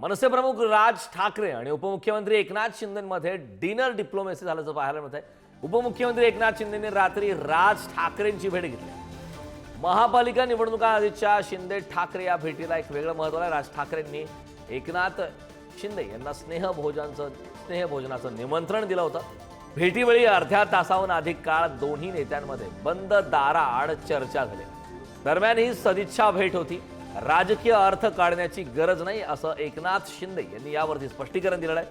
मनसे प्रमुख राज ठाकरे आणि उपमुख्यमंत्री एकनाथ शिंदेमध्ये डिनर डिप्लोमॅसी झाल्याचं पाहायला मिळत आहे। उपमुख्यमंत्री एकनाथ शिंदेने रात्री राज ठाकरेंची भेट घेतली। महापालिका निवडणुका आधीच्या शिंदे ठाकरे या भेटीला एक वेगळं महत्त्व आहे। राज ठाकरेंनी एकनाथ शिंदे यांना स्नेहभोजनाचं निमंत्रण दिलं होतं। भेटीवेळी अर्ध्या तासाहून अधिक काळ दोन्ही नेत्यांमध्ये बंद दाराआड चर्चा झाली। दरम्यान ही सदिच्छा भेट होती, राजकीय अर्थ काढण्याची गरज नाही असं एकनाथ शिंदे यांनी यावरती स्पष्टीकरण दिलं आहे।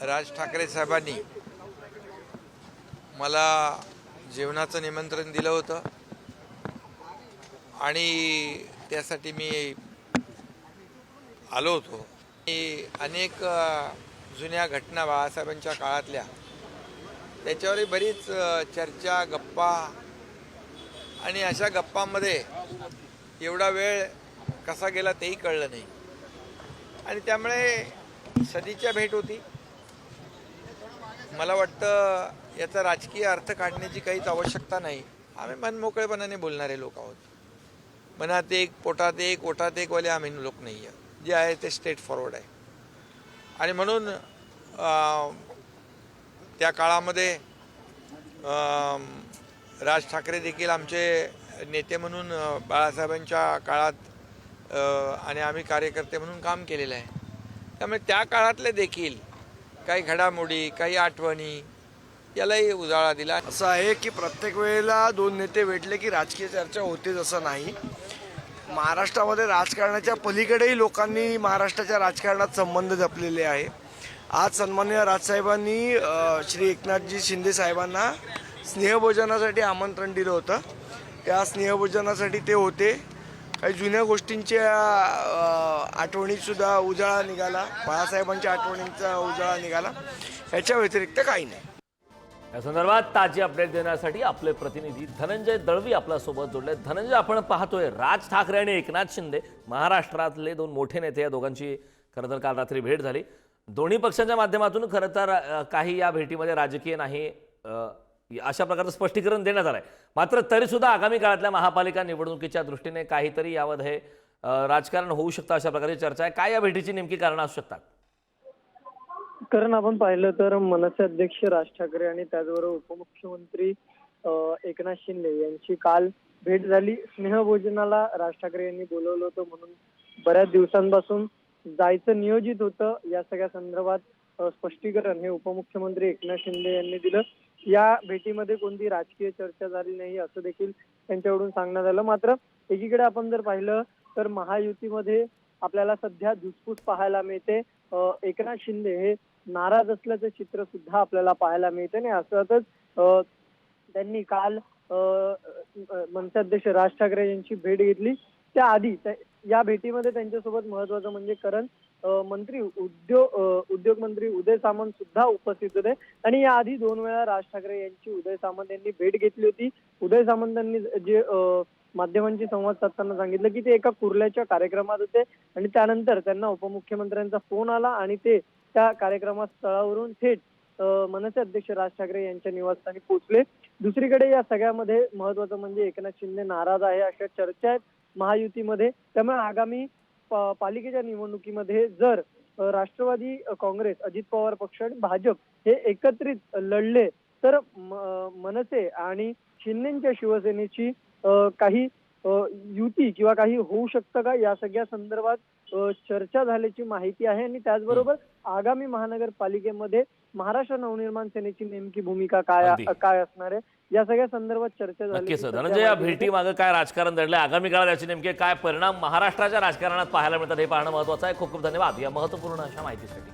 राज ठाकरे साहेबांनी मला जेवणाचं निमंत्रण दिलं होतं आणि त्यासाठी मी आलो होतो। अनेक जुन्या घटना बाळासाहेबांच्या काळातल्या त्याच्यावरही बरीच चर्चा गप्पा आणि अशा गप्पांमध्ये एवढा वेळ कसा गेला तेही कळलं नाही आणि त्यामुळे सदिच्छा भेट होती। मला वाटतं याचा राजकीय अर्थ काढण्याची काहीच आवश्यकता नाही। आम्ही मनमोकळेपणाने बोलणारे लोक आहोत। मनात एक पोटात एक ओठात एक वाले आम्ही लोक नाही आहे, जे आहे ते स्ट्रेट फॉरवर्ड आहे आणि म्हणून त्या काळामध्ये राज ठाकरे देखील आमचे नेते म्हणून बाळासाहेबांच्या काळात आणि आम्ही कार्यकर्ते म्हणून काम केलेलं आहे। त्यामुळे त्या काळातले देखील काही घडामोडी काही आठवणी यालाही उजाळा दिला। असं आहे की प्रत्येक वेळेला दोन नेते भेटले की राजकीय चर्चा होतेच असं नाही। महाराष्ट्रामध्ये राजकारणाच्या पलीकडेही लोकांनी महाराष्ट्राच्या राजकारणात संबंध जपलेले आहे। आज सन्माननीय राजसाहेबांनी श्री एकनाथजी शिंदे साहेबांना स्नेहभोजनासाठी आमंत्रण दिलं होतं। त्या स्नेहभोजनासाठी ते होते। काही जुन्या गोष्टींच्या आठवणीसुद्धा उजाळा निघाला, बाळासाहेबांच्या आठवणींचा उजाळा निघाला। याच्या व्यतिरिक्त काही नाही। या संदर्भात ताजी अपडेट देण्यासाठी आपले प्रतिनिधी धनंजय दळवी आपल्यासोबत जोडले। धनंजय, आपण पाहतोय राज ठाकरे आणि एकनाथ शिंदे महाराष्ट्रातले दोन मोठे नेते, या दोघांची खरं तर काल रात्री भेट झाली। दोन्ही पक्षांच्या माध्यमातून खरं तर काही या भेटीमध्ये राजकीय नाही अशा प्रकारचं स्पष्टीकरण देण्यात आलंय। मात्र तरी सुद्धा आगामी काळातल्या महापालिका निवडणुकीच्या दृष्टीने काहीतरी यामध्ये राजकारण होऊ शकतं अशा प्रकारची चर्चा आहे। काय या भेटीची नेमकी कारणं असू शकतात? कारण आपण पाहिलं तर मनसे अध्यक्ष राज ठाकरे आणि त्याचबरोबर उपमुख्यमंत्री एकनाथ शिंदे यांची काल भेट झाली। स्नेहभोजनाला राज ठाकरे यांनी बोलवलं होतं, म्हणून बऱ्याच दिवसांपासून जायचं नियोजित होतं। या सगळ्या संदर्भात स्पष्टीकरण हे उपमुख्यमंत्री एकनाथ शिंदे यांनी दिलं। या भेटीमध्ये कोणती राजकीय चर्चा झाली नाही असं देखील त्यांच्याकडून सांगण्यात आलं। मात्र एकीकडे आपण जर पाहिलं तर महायुतीमध्ये आपल्याला सध्या धुसफूस पाहायला मिळते। एकनाथ शिंदे हे नाराज असल्याचं चित्र सुद्धा आपल्याला पाहायला मिळते आणि असंच त्यांनी काल मनसे अध्यक्ष राज ठाकरे यांची भेट घेतली। त्याआधी या भेटीमध्ये त्यांच्यासोबत महत्वाचं म्हणजे कारण उद्योग मंत्री उदय सामंत सुद्धा उपस्थित होते आणि याआधी 2 वेळा राज ठाकरे यांची उदय सामंत यांनी भेट घेतली होती। उदय सामंतांनी जे माध्यमांशी संवाद साधताना सांगितलं की ते एका कुर्ल्याच्या कार्यक्रमात होते आणि त्यानंतर त्यांना उपमुख्यमंत्र्यांचा फोन आला आणि ते त्या कार्यक्रमात स्थळावरून थेट मनसे अध्यक्ष राज ठाकरे यांच्या निवासस्थानी पोहोचले। दुसरीकडे या सगळ्यामध्ये महत्वाचं म्हणजे एकनाथ शिंदे नाराज आहे अशा चर्चा आहेत महायुतीमध्ये। त्यामुळे आगामी पालिकेच्या निवडणुकीमध्ये जर राष्ट्रवादी काँग्रेस, अजित पवार पक्ष आणि भाजप हे एकत्रित लढले तर मनसे आणि शिंदेच्या शिवसेनेची काही युती किंवा काही होऊ शकतं का, या सगळ्या संदर्भात चर्चा झाल्याची माहिती आहे। आणि त्याचबरोबर आगामी महानगरपालिकेमध्ये महाराष्ट्र नवनिर्माण सेनेची नेमकी भूमिका काय असणार आहे या सगळ्या संदर्भात चर्चा झाली। नक्कीच धनंजय, या भेटी मागे काय राजकारण दडलंय, आगामी काळात याचे नेमके काय परिणाम महाराष्ट्राच्या राजकारणात पाहायला मिळतात हे पाहणं महत्त्वाचं आहे। खूप खूप धन्यवाद या महत्त्वपूर्ण अशा माहितीसाठी।